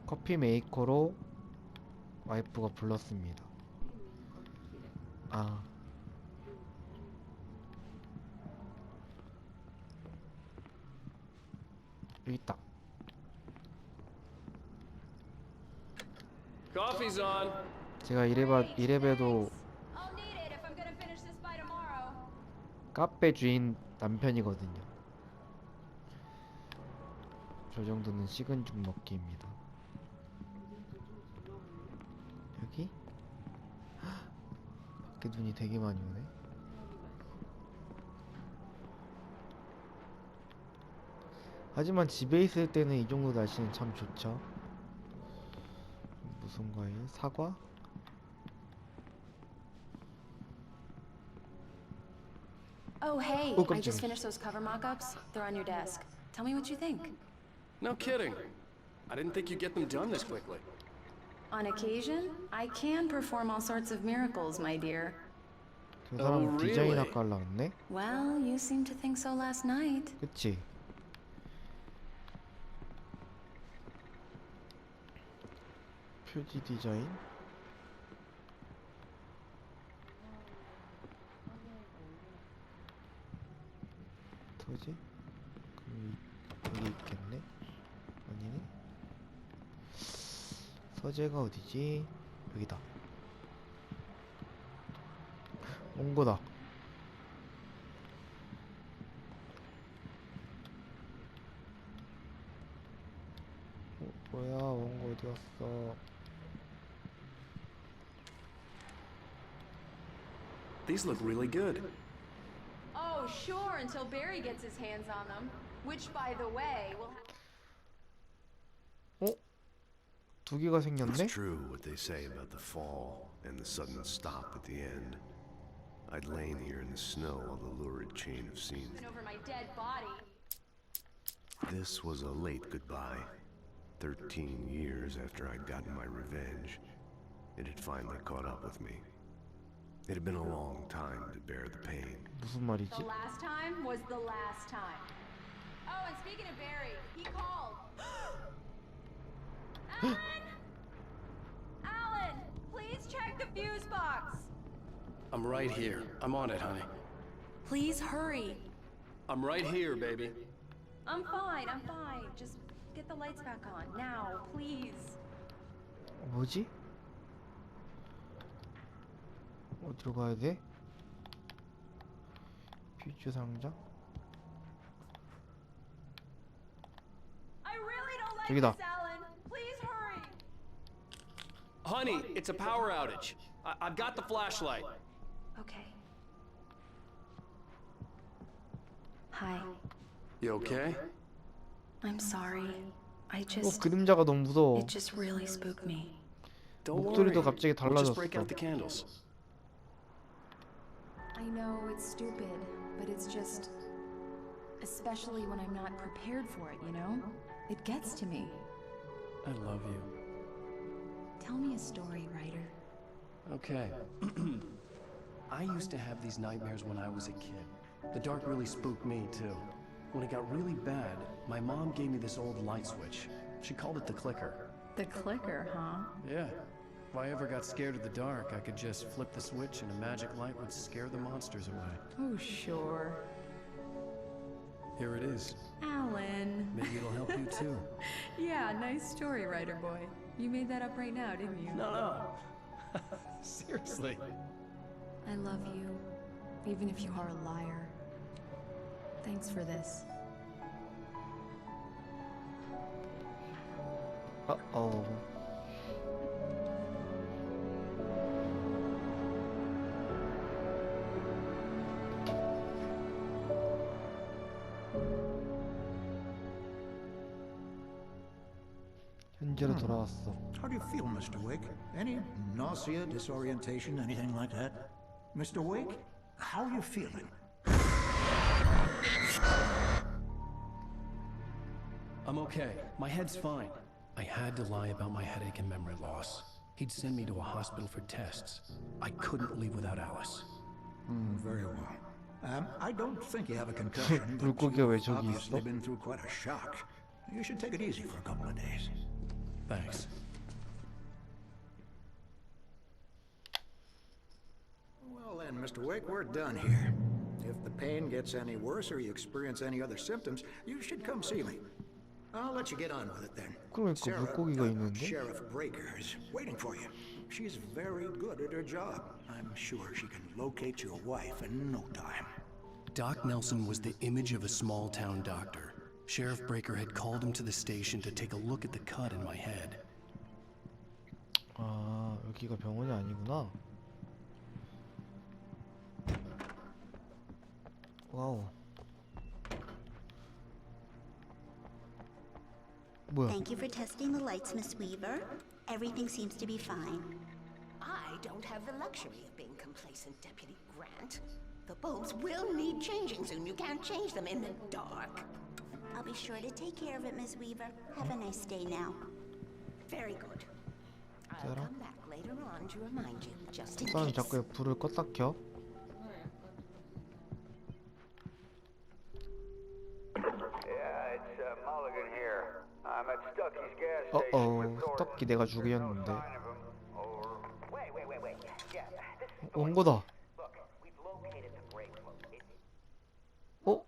커피 메이커로 와이프가 불렀습니다. 아, 여기 있다. Coffee's on. 제가 이래봬도 I'll need it if I'm gonna finish this by tomorrow. 카페 주인 남편이거든요. 저 정도는 식은 죽 먹기입니다. 여기? 밖에 눈이 되게 많이 오네. 하지만 집에 있을 때는 이 정도 날씨는 참 좋죠. 무슨 과일? 사과? Oh, hey, Oh, I just 깜짝이야. finished those cover mock-ups. They're on your desk. Tell me what you think. No kidding. I didn't think you'd get them done this quickly. On occasion, I can perform all sorts of miracles, my dear. 저 사람 Oh, 디자인 really? 학과 올라갔네? Well, you seemed to think so last night. 그치? 표지 디자인? 토지? 그럼 여기 있겠네? 아니네? 서재가 어디지? 여기다. 원고다. 뭐야, 원고 어디 갔어? These look really good. Oh, sure, until Barry gets his hands on them. Which, by the way, will 어? 두 개가 생겼네? It's true what they say about the fall and the sudden stop at the end. I'd lain here in the snow while the lurid chain of scenes. over my dead body. This was a late goodbye. 13 years after I'd gotten my revenge, it had finally caught up with me. It had been a long time to bear the pain. 무슨 말이지? The last time was the last time. Oh, and speaking of Barry, he called. Alan! Alan, please check the fuse box. I'm right here. I'm on it, honey. Please hurry. I'm right here, baby. I'm fine, I'm fine. Just get the lights back on. Now, please. 뭐지? 어디로 가야 돼? 퓨즈 상자? I really don't like 저기다. this, Alan. Please hurry. Honey, it's a power outage. I've got the flashlight. Okay. Hi. You okay? I'm sorry. I 그림자가 너무 무서워. it just really spooked me. Don't 목소리도 worry. 갑자기 We'll just break 달라졌어. out the candles. I know it's stupid, but it's just especially when I'm not prepared for it, you know? It gets to me. I love you. Tell me a story, writer. Okay. I used to have these nightmares when I was a kid. The dark really spooked me, too. When it got really bad, my mom gave me this old light switch. She called it the clicker. The clicker, huh? Yeah. If I ever got scared of the dark, I could just flip the switch and a magic light would scare the monsters away. Oh, sure. Here it is. Alan. Maybe it'll help you, too. Yeah, nice story, writer boy. You made that up right now, didn't you? No. Seriously. I love you, even if you are a liar. Thanks for this. 어어. 현재로 돌아왔어. How do you feel, Mr. Wake? Any nausea, disorientation, anything like that? Mr. Wake, how are you feeling? I'm okay. My head's fine. I had to lie about my headache and memory loss. He'd send me to a hospital for tests. I couldn't leave without Alice. Very well. I don't think you have a concussion, but 물고기가 왜 you've 저기 obviously 있어? been through quite a shock. You should take it easy for a couple of days. Thanks. Well then, Mr. Wake, we're done here. If the pain gets any worse or you experience any other symptoms, you should come see me. I'll let you get on with it then. 그러니까 물고기가 있는데? Sheriff Breaker is waiting for you. She's very good at her job. I'm sure she can locate your wife in no time. Doc Nelson was the image of a small-town doctor. Sheriff Breaker had called him to the station to take a look at the cut in my head. 아, 여기가 병원이 아니구나. 와우. 뭐야? Thank you for testing the lights, Miss Weaver. Everything seems to be fine. I don't have the luxury of being complacent, Deputy Grant. The bulbs will need changing soon. You can't change them in the dark. I'll be sure to take care of it, Miss Weaver. Have a nice day now. Very good. I'll Sarah? come back later on to remind you, just in 사람 case. 자꾸 불을 껐다 켜. Yeah, it's Mulligan here. I'm at Stucky's gas station with Thornton. 스토끼 내가 죽였는데. Sign of him, over. Wait. Yeah, this is 온 거다. Look, we've located the break location. 어?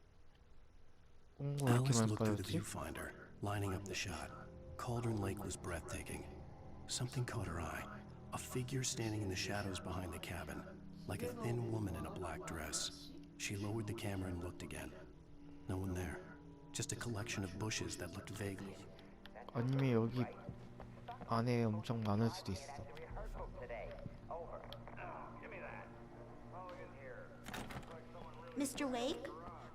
온 거 왜 이렇게 Alice 많이 looked through the 빠졌지? viewfinder, lining up the shot. Cauldron Lake was breathtaking. Something caught her eye. A figure standing in the shadows behind the cabin, like a thin woman in a black dress. She lowered the camera and looked again. No one there. Just a collection of bushes that looked vaguely. 아니면 여기 안에 엄청 많을 수도 있어. Rehearsal today. Over. Give me that. Mulligan here. Mr. Wake,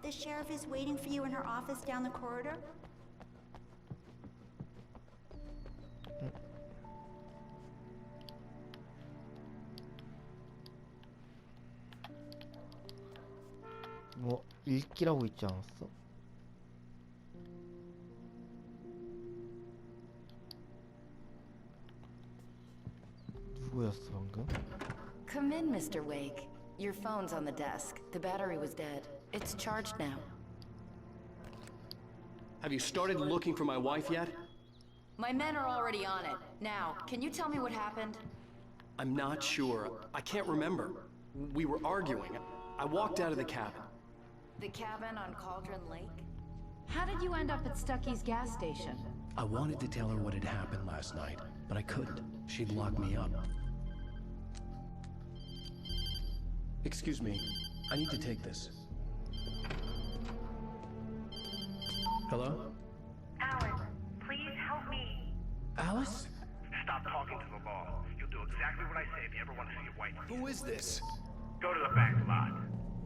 the sheriff is waiting for you in her office down the corridor. 뭐 읽기라고 있지 않았어? 누구였어 방금? Come in, Mr. Wake. Your phone's on the desk. The battery was dead. It's charged now. Have you started looking for my wife yet? My men are already on it. Now, can you tell me what happened? I'm not sure. I can't remember. We were arguing. I walked out of the cabin. The cabin on Cauldron Lake? How did you end up at Stucky's gas station? I wanted to tell her what had happened last night, but I couldn't. She'd lock me up. Excuse me. I need to take this. Hello? Alice, please help me. Alice? Stop talking to the law. You'll do exactly what I say if you ever want to see your wife. Who is this? Go to the back lot.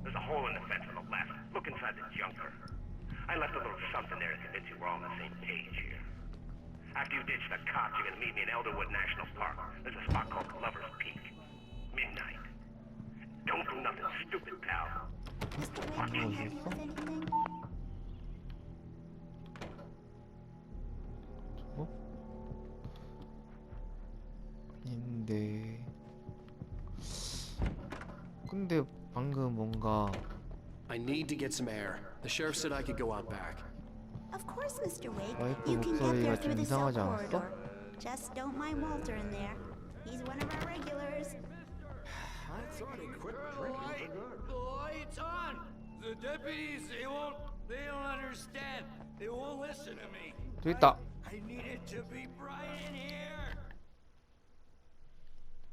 There's a hole in the fence on the left. Look inside the junker. I left a little something there to convince you we're all on the same page here. After you ditch the cops, you're gonna meet me in Elderwood National Park. There's a spot called Glover's Peak. Midnight. Don't do nothing stupid, pal. Mr. Wake, can I help you with anything? 어? 아닌데. 근데 방금 뭔가 I need to get some air. The sheriff said I could go out back. Of course, Mr. Wake. 와이프 You can get 목소리가 there 좀 through the cell 이상하지 않았어? corridor. Just don't mind Walter in there. He's one of our regulars. I thought he quit drinking for good. The light's on! The deputies, they don't understand. They won't listen to me. 또 있다. I need it to be bright in here.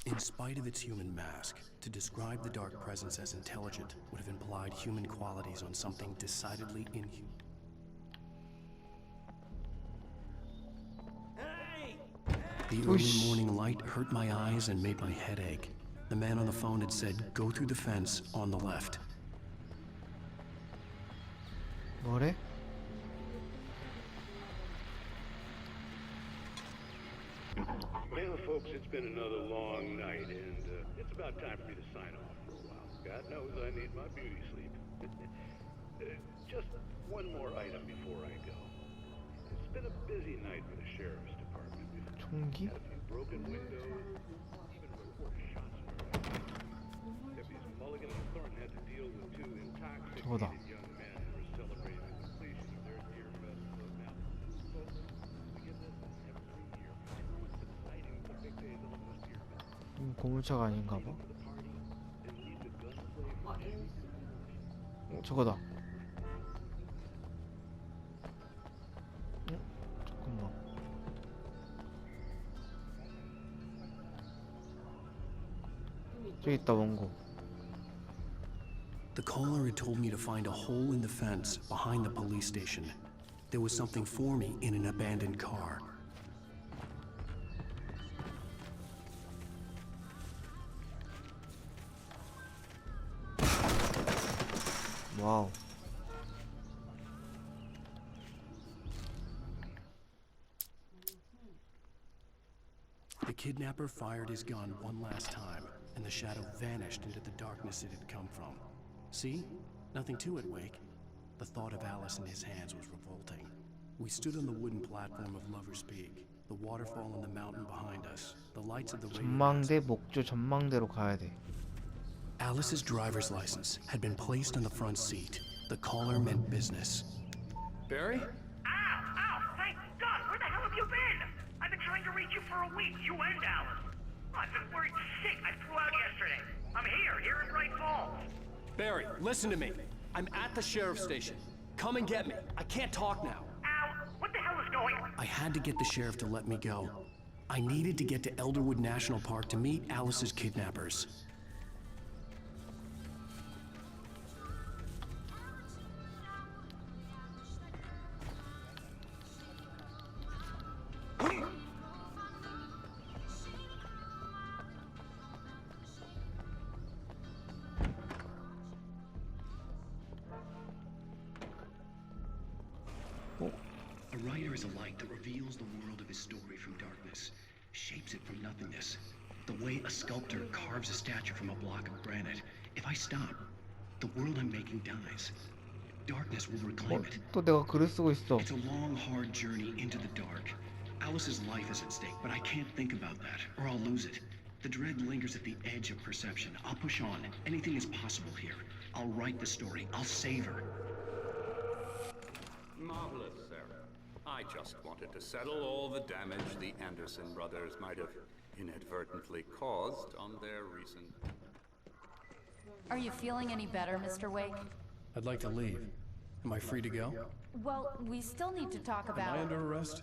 In spite of its human mask, to describe the dark presence as intelligent would have implied human qualities on something decidedly inhuman. Hey! The early morning light hurt my eyes and made my head ache. The man on the phone had said, go through the fence on the left. 뭐래? Well, folks, it's been another long night, and it's about time for me to sign off for a while. God knows I need my beauty sleep. Just one more item before I go. It's been a busy night for the sheriff's department. We've 총기? had a few broken windows, even a report of shots fired. Deputies Mulligan and Thornton had to deal with two 저거다. intoxicated young men who were celebrating the completion of their deer festival. Now, 고물차가 아닌가 봐. 저거다. 잠깐만. 저기 있다, 원고. The caller had told me to find a hole in the fence behind the police station. There was something for me in an abandoned car. 와우. The kidnapper fired his gun one last time, and the shadow vanished into the darkness it had come from. See? Nothing to it, Wake. The thought of Alice in his hands was revolting. We stood on the wooden platform of Lover's Peak, the waterfall and the mountain behind us, the lights of the 전망대 목조 전망대로 가야 돼. Alice's driver's license had been placed on the front seat. The caller meant business. Barry? Ow! Thank God! Where the hell have you been? I've been trying to reach you for a week, you and Alice. I've been worried sick. I flew out yesterday. I'm here in Bright Falls. Barry, listen to me. I'm at the sheriff's station. Come and get me. I can't talk now. Ow! What the hell is going on? I had to get the sheriff to let me go. I needed to get to Elderwood National Park to meet Alice's kidnappers. A writer is a light that reveals the world of his story from darkness, shapes it from nothingness. The way a sculptor carves a statue from a block of granite. If I stop, the world I'm making dies. Darkness will reclaim it. 또 내가 글을 쓰고 있어. It's a long, hard journey into the dark. Alice's life is at stake, but I can't think about that, or I'll lose it. The dread lingers at the edge of perception. I'll push on. Anything is possible here. I'll write the story. I'll save her. Marvelous, Sarah. I just wanted to settle all the damage the Anderson brothers might have inadvertently caused on their recent... Are you feeling any better, Mr. Wake? I'd like to leave. Am I free to go? Well, we still need to talk about... Am I under arrest?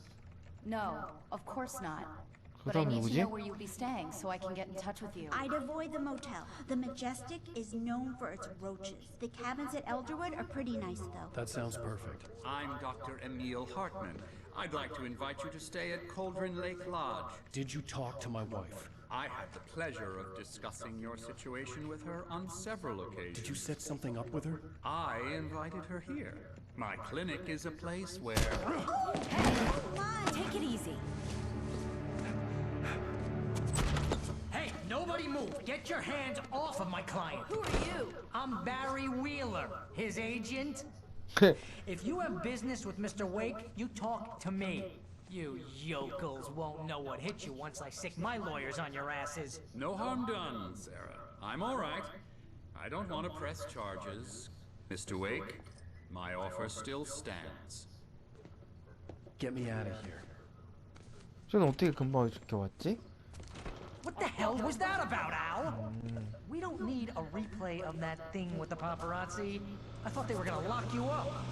No, of course not. But I 사람 need to 누구지? know where you'll be staying so I can get in touch with you. I'd avoid the motel. The Majestic is known for its roaches. The cabins at Elderwood are pretty nice, though. That sounds perfect. I'm Dr. Emil Hartman. I'd like to invite you to stay at Cauldron Lake Lodge. Did you talk to my wife? I had the pleasure of discussing your situation with her on several occasions. Did you set something up with her? I invited her here. My clinic is a place where... Take it easy. Hey, nobody move! Get your hands off of my client! Who are you? I'm Barry Wheeler, his agent. If you have business with Mr. Wake, you talk to me. You yokels won't know what hit you once I sick my lawyers on your asses. No harm done, Sarah. I'm all right. I don't want to press charges. Mr. Wake, my offer still stands. Get me out of here. 쟤는 어떻게 금방 이렇게 왔지? What the hell was that about, Al? We don't need a replay of that thing with the paparazzi. I thought they were gonna lock you up.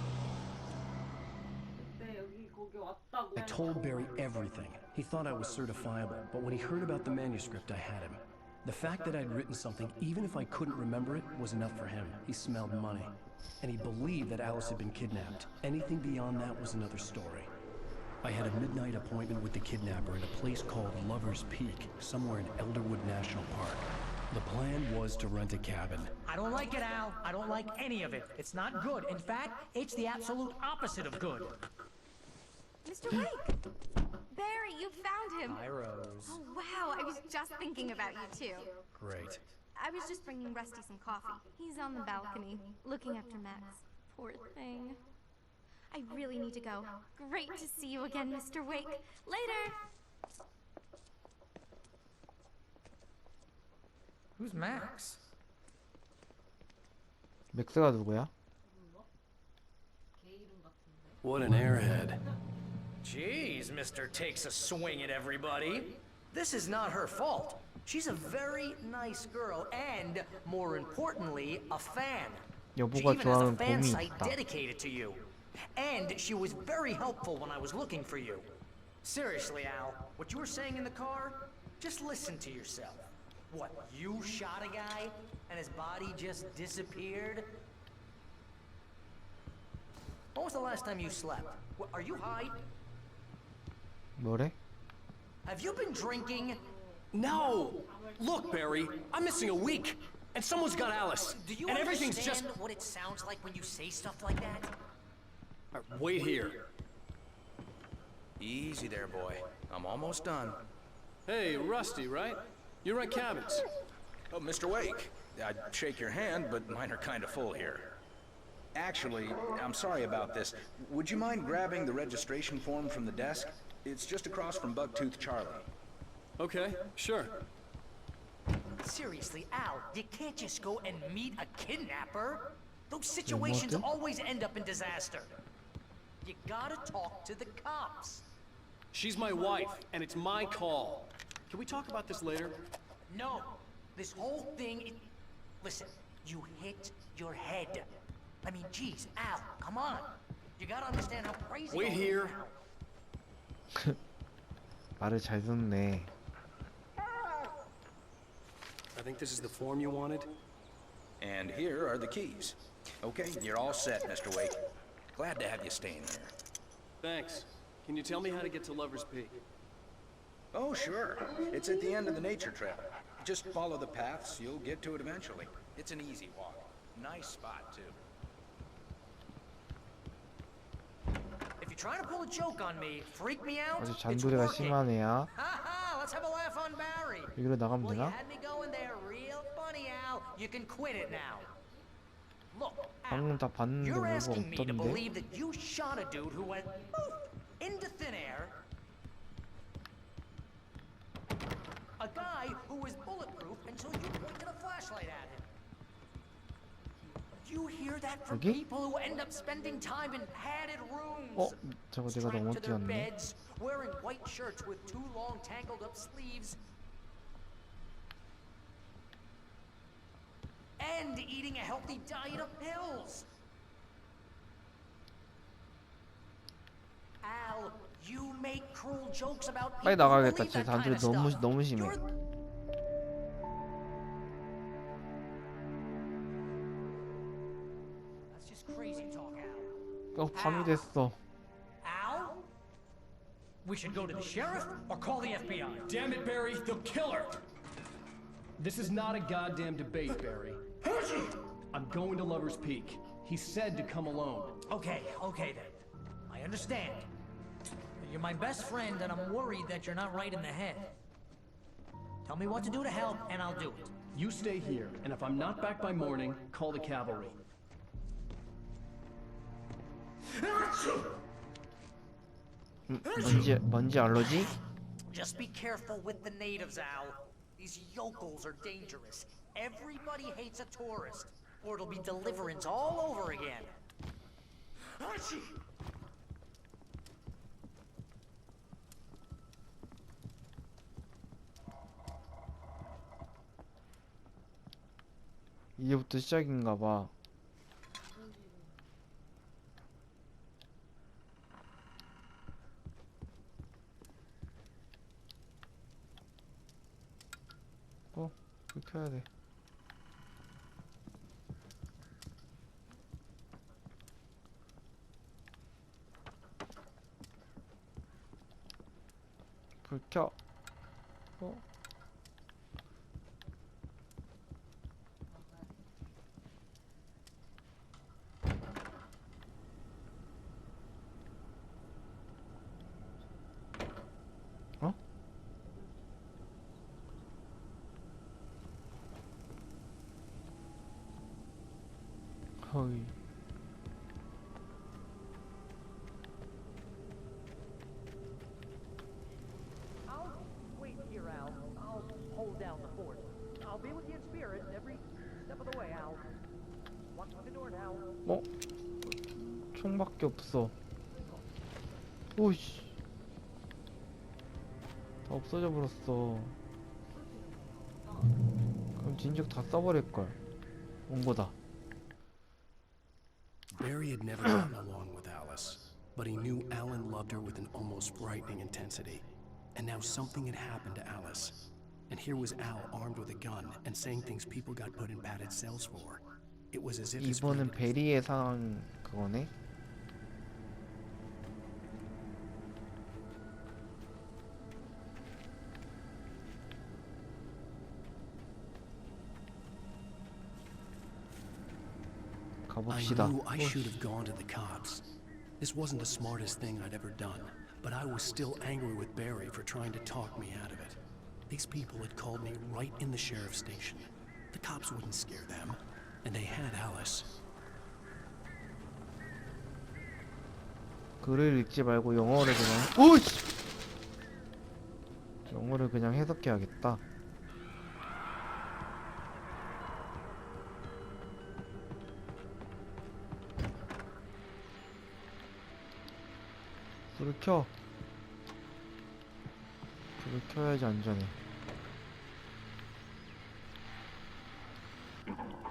I told Barry everything. He thought I was certifiable, but when he heard about the manuscript, I had him. The fact that I'd written something, even if I couldn't remember it, was enough for him. He smelled money. And he believed that Alice had been kidnapped. Anything beyond that was another story. I had a midnight appointment with the kidnapper in a place called Lover's Peak, somewhere in Elderwood National Park. The plan was to rent a cabin. I don't like it, Al. I don't like any of it. It's not good. In fact, it's the absolute opposite of good. Mr. Wake! Barry, you found him! Hi, Rose. Oh, wow, I was just thinking about you, too. Great. I was just bringing Rusty some coffee. He's on the balcony, looking after Max. Poor thing. I really need to go. Great to see you again, Mr. Wake. Later! Who's Max? 맥스가 누구야? What an airhead. Jeez, Mr. Takes a swing at everybody. This is not her fault. She's a very nice girl and, more importantly, a fan. She 여보가 even has a 좋아하는 fan 봄이 site 있다. dedicated to you. And she was very helpful when I was looking for you. Seriously, Al, what you were saying in the car, just listen to yourself. What, you shot a guy and his body just disappeared? When was the last time you slept? Are you high? 뭐래? Have you been drinking? No! Look, Barry, I'm missing a week, and someone's got Alice, Do you and everything's just... understand what it sounds like when you say stuff like that? Wait here. Easy there, boy. I'm almost done. Hey, Rusty, right? You rent cabins. Oh, Mr. Wake. I'd shake your hand, but mine are kind of full here. Actually, I'm sorry about this. Would you mind grabbing the registration form from the desk? It's just across from Bugtooth Charlie. Okay, sure. Seriously, Al, you can't just go and meet a kidnapper. Those situations always end up in disaster. You gotta talk to the cops. She's my wife, and it's my call. Can we talk about this later? No, this whole thing. Listen, you hit your head. I mean, geez, Al, come on. You gotta understand how crazy. Wait here. 말을 잘 듣네. I think this is the form you wanted. And here are the keys. Okay, you're all set, Mr. Wake. Glad to have you staying here. Thanks. Can you tell me how to get to Lover's Peak? Oh, sure. It's at the end of the nature trail. Just follow the paths, you'll get to it eventually. It's an easy walk. Nice spot, too. If you're trying to pull a joke on me, freak me out, 아주 it's 잔소리가 working. 심한 애야. Haha, let's have a laugh on Barry. 여기로 나가면 Well, you 되나? had me going there real funny, Al. You can quit it now. Look, Al, 방금 다 봤는데 you're 뭐가 asking me to 없던데? believe that you shot a dude who went poof into thin air. A guy who was bulletproof until you pointed a flashlight at him. You hear that from 여기? people who end up spending time in padded rooms. 어? 저거 내가 너무 strapped to their 뛰었네. beds, wearing white shirts with too long tangled up sleeves. And eating a healthy diet of pills. Al, you make cruel jokes about 빨리 people who 나가야겠다. believe 제 that kind 잔소리 of stuff. 너무 심해. That's just crazy talk, Al. 밤이 됐어. Al? We should go to the sheriff or call the FBI. Damn it, Barry, they'll kill her! This is not a goddamn debate, Barry. I'm going to Lover's Peak. He said to come alone. Okay then. I understand. You're my best friend and I'm worried that you're not right in the head. Tell me what to do to help and I'll do it. You stay here, and if I'm not back by morning, call the cavalry. 뭔지 알러지? Just be careful with the natives, Al. These yokels are dangerous. Everybody hates a tourist, or it'll be deliverance all over again. 이제부터 시작인가 봐. 불 켜야 돼. 불 켜. 거의. I'll wait here, Al. I'll hold down the fort. I'll be with you in spirit every step of the way, Al. Watch the door now. 총밖에 없어. 오이씨. 다 없어져 버렸어. 진즉 다 써버릴걸. 온 거다. Barry had never gotten along with Alice, but he knew Alan loved her with an almost frightening intensity. And now something had happened to Alice. And here was Al armed with a gun and saying things people got put in padded cells for. It was as if his 이번은 베리의 상황 그거네. 가봅시다. I knew I should have gone to the cops. This wasn't the smartest thing I'd ever done, but I was still angry with Barry for trying to talk me out of it. These people had called me right in the sheriff's station. The cops wouldn't scare them, and they had Alice. 글을 읽지 말고 영어를 그냥 오씨! 영어를 그냥 해석해야겠다. 불을 켜. 불을 켜야지 안전해.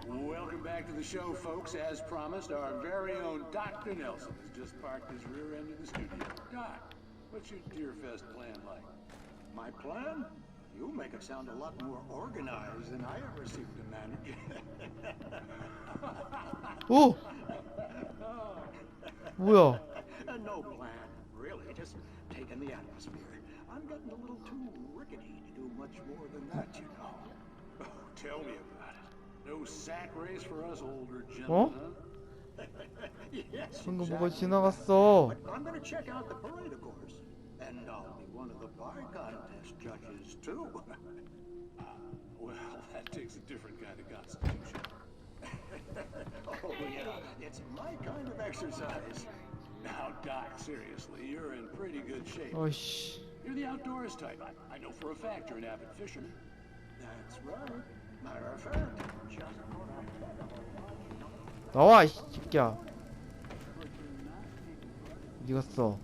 Welcome back to the show, folks. As promised, our very own Dr. Nelson has just parked his rear end in the studio. Doc, what's your Deerfest plan like? My plan? You make it sound a lot more organized than I ever seem to manage. 오! 뭐야? No plan, really. Just taking the atmosphere. I'm getting a little too rickety to do much more than that, you know. Oh, tell me about it. No sack race for us older 어? gentlemen, Yes, 방금 뭐가 exactly. 지나갔어. But I'm gonna check out the parade, of course. And I'll be one of the bar contest judges, too. Well, that takes a different kind of constitution. Oh, yeah. It's my kind of exercise. Now, Doc, seriously, you're in pretty good shape. 어이씨. You're the outdoors type. I know for a fact you're an avid fisherman. That's right. Matter of fact, just what I said. 나와 이 새끼야. 어디 갔어?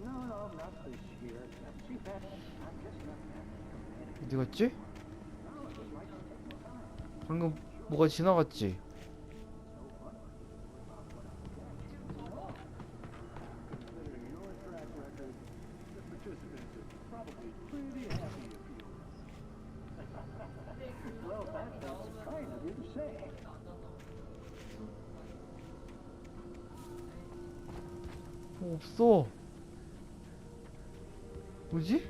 No, not this year. See, Pat, I'm just not that. 어디 갔지? 방금 뭐가 지나갔지? Well, that's kind of you to say. 없어. 뭐지?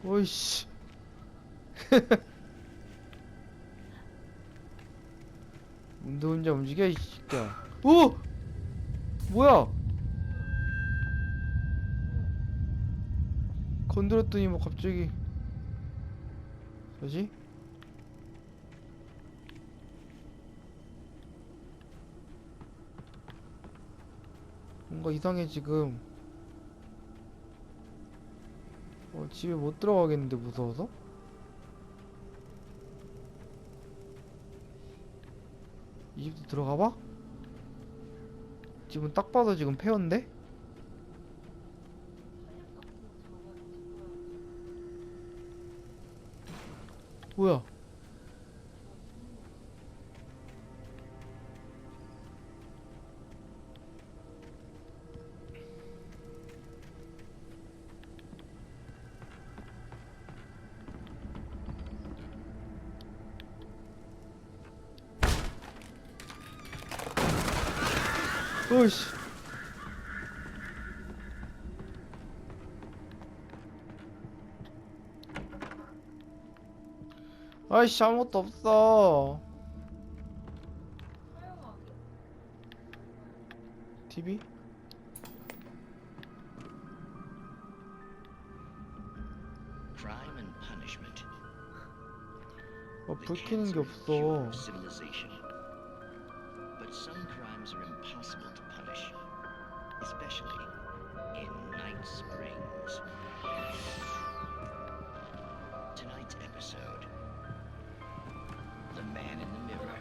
어이씨. 문도 혼자 움직여 이 새끼야. 오! 뭐야? 건드렸더니 뭐 갑자기 뭐지? 뭔가 이상해 지금. 집에 못 들어가겠는데 무서워서? 이 집도 들어가봐? 집은 딱 봐도 지금 폐허인데? 뭐야? 어이씨. 아이씨 아무것도 없어. TV? Crime and punishment. 불 켜는 게 없어. Civilization. But some crimes are impossible to punish, especially in Night Springs. Tonight's episode, The Man in the Mirror.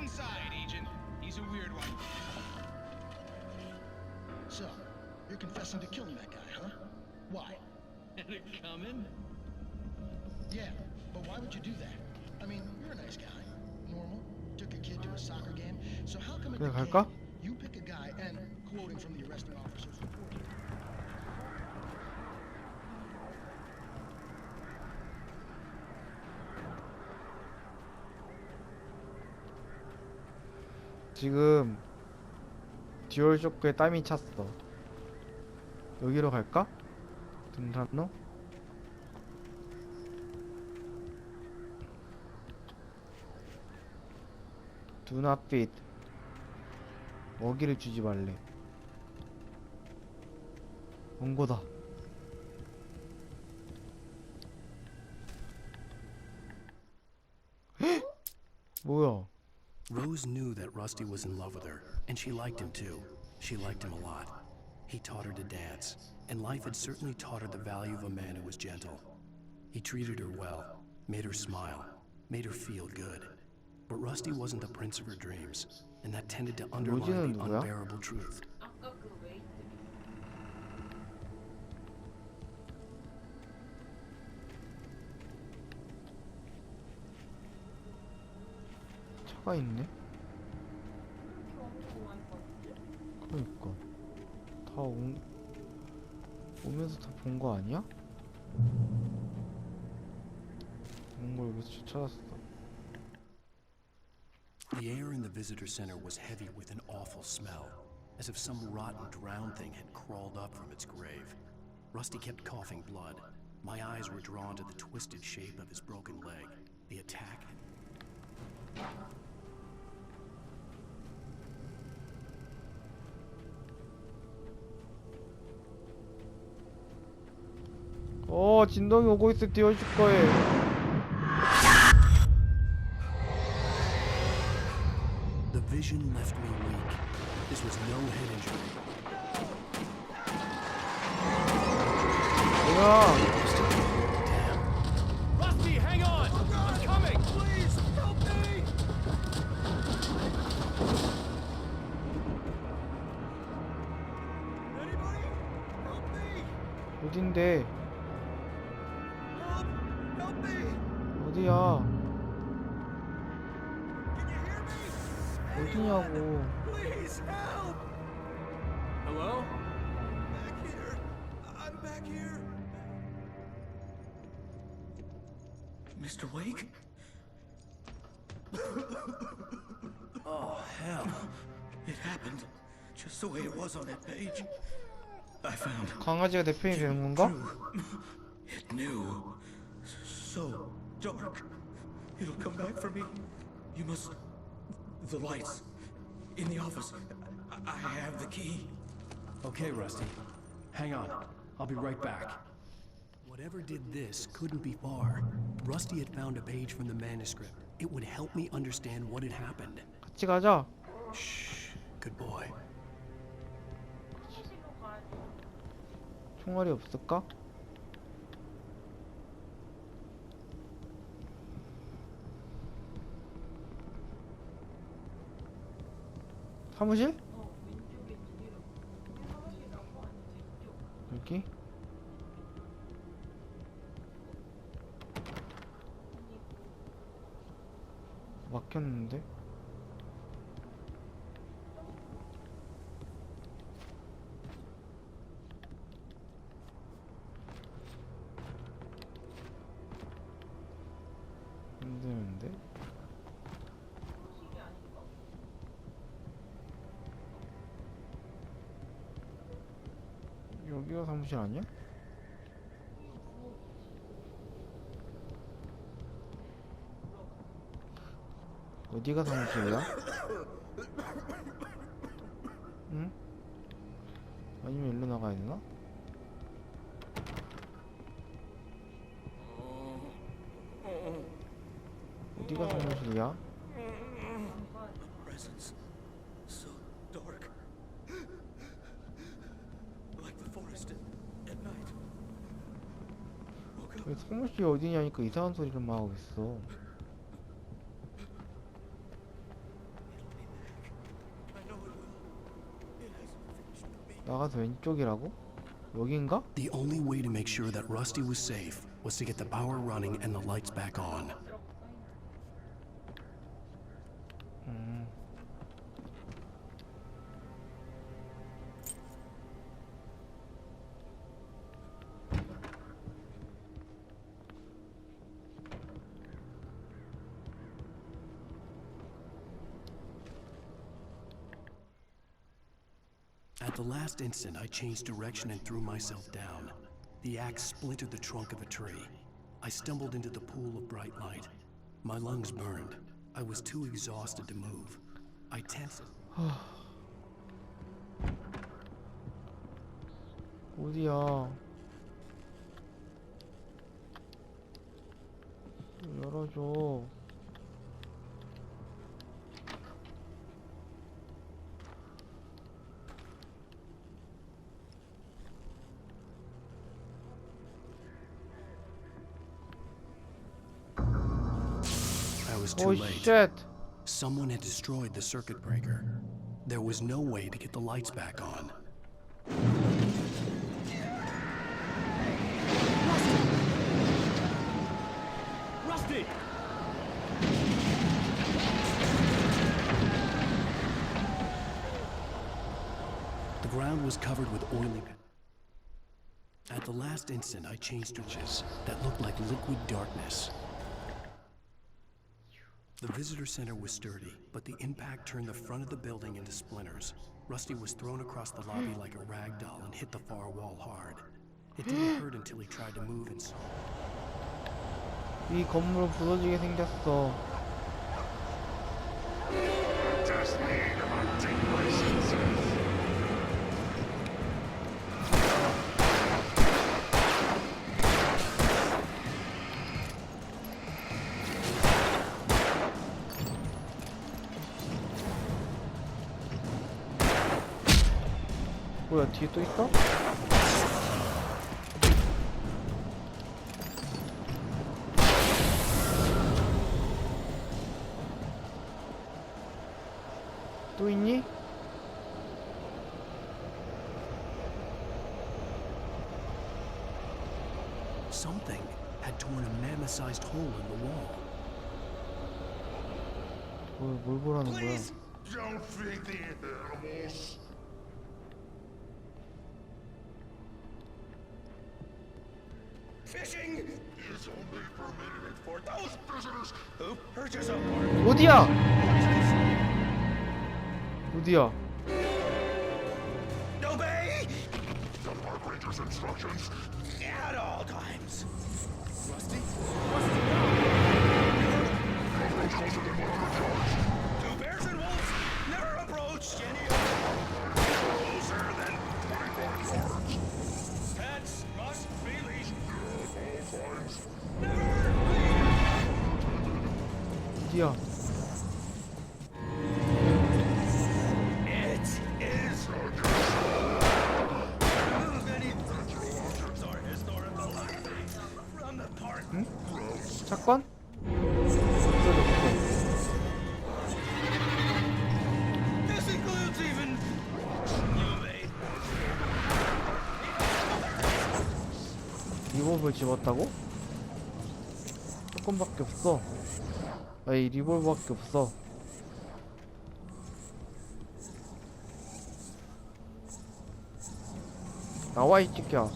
inside, Agent. He's a weird one. So, you're confessing to killing that guy, huh? Why? Had it coming? Yeah, but why would you do that? I mean, you're a nice guy. Normal. Took a kid to a soccer game. So how come at the 그냥 갈까? game, you pick a guy and, quoting from the arresting officer's report, 지금 듀얼 쇼크에 땀이 찼어. 여기로 갈까? 등산로? Do not feed. 먹이를 주지 말래. 원고다. 뭐야? Rose knew that Rusty was in love with her, and she liked him too. She liked him a lot. He taught her to dance, and life had certainly taught her the value of a man who was gentle. He treated her well, made her smile, made her feel good. But Rusty wasn't the prince of her dreams, and that tended to underline the 누구야? unbearable truth. 차가 있네. 그러니까 다 오면서 다 본 거 아니야? 뭔걸 여기서 찾았어. The air in the visitor center was heavy with an awful smell, as if some rotten drowned thing had crawled up from its grave. Rusty kept coughing blood. My eyes were drawn to the twisted shape of his broken leg. The attack had... 진동이 오고 있어. 띄워줄 거에. The vision left me weak. This was no head injury. 뭐야? Rusty, hang on! I'm coming! Please, help me! Anybody? Help me! 어딘데? Help me! 어디야? 어디냐고. Please help! Hello? Back here. I'm back here. Mr. Wake? Oh, hell. It happened just the way it was on that page. I found 강아지가 대표이 되는 건가? it knew. So dark. It'll come back for me. You must... The lights. In the office. I have the key. Okay, Rusty. Hang on. I'll be right back. Whatever did this couldn't be far. Rusty had found a page from the manuscript. It would help me understand what had happened. 같이 가자. Shh. Good boy. 총알이 없을까? 사무실? 여기? 막혔는데? 힘드는데? 여기가 사무실 아니야? 어디가 사무실이야? 응? 아니면 일로 나가야 되나? 어디가 사무실이야? Presence. So dark. Like the forest at night. 왜 사무실이 어디냐니까 이상한 소리를 막 하고 있어. 나가서 왼쪽이라고? 여긴가? The only way to make sure that Rusty was safe was to get the power running and the lights back on. At the last instant, I changed direction and threw myself down. The axe splintered the trunk of a tree. I stumbled into the pool of bright light. My lungs burned. I was too exhausted to move. I tensed. 어디야? 열어줘. I was too Oh late. shit! Someone had destroyed the circuit breaker. There was no way to get the lights back on. Rusty! The ground was covered with oily. At the last instant, I changed directions that looked like liquid darkness. The visitor center was sturdy, but the impact turned the front of the building into splinters. Rusty was thrown across the lobby like a rag doll and hit the far wall hard. It didn't hurt until he tried to move and saw. 이 건물 부서지게 생겼어. 뭐야, 뒤에 또 있어? 또 있니? Something had torn a mammoth-sized hole in the wall. 뭘 보라는 거야? Don't feed the animals. Fishing is only permitted for those visitors who purchase a board. 어디야? 어디야? Obey the park ranger's instructions at all times. Rusty? Approach closer than 100 yards. Two bears and wolves never approached any closer than 25 yards. Pets must be leashed. At all times. 어디야? It is many objects are historical from the park. 응? 사건? This includes even you, mate. 리볼버를 집었다고? 조금밖에 없어. 아이 리볼버밖에 없어. 나와 이 새끼야.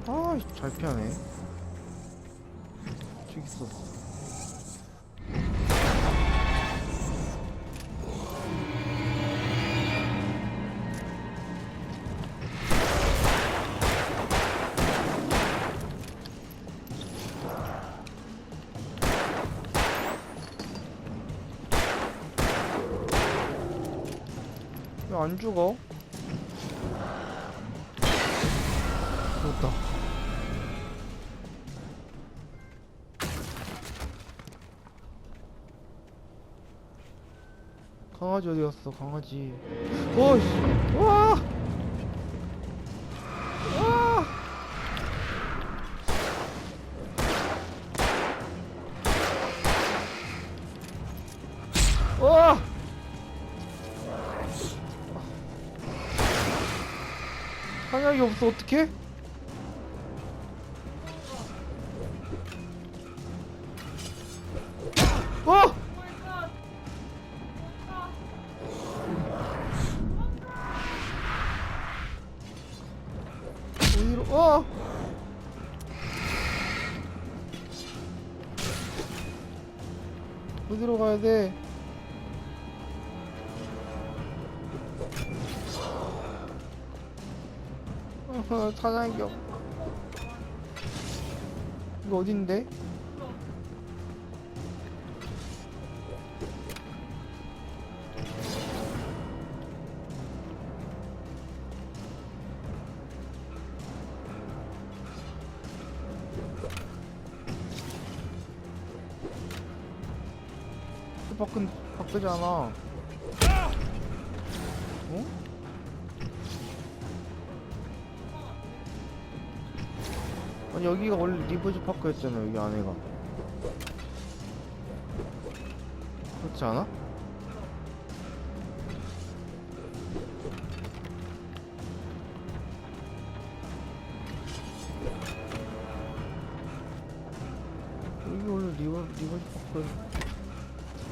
아, 잘 피하네. 저기 있어. 왜 안 죽어? 죽었다. 강아지 어디 갔어? 강아지. 오이씨. 와. 와. 생각이 없어. 어떡해? 어! 어디로? 어디로 가야 돼? 사장이요. 이거 어딘데? 바꾸잖아. 어? 아니 여기가 원래 리버지 파크였잖아. 여기 안에가 그렇지 않아? 여기 원래 리버지 파크였.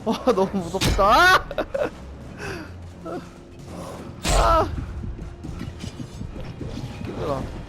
와 너무 무섭다. 힘들어.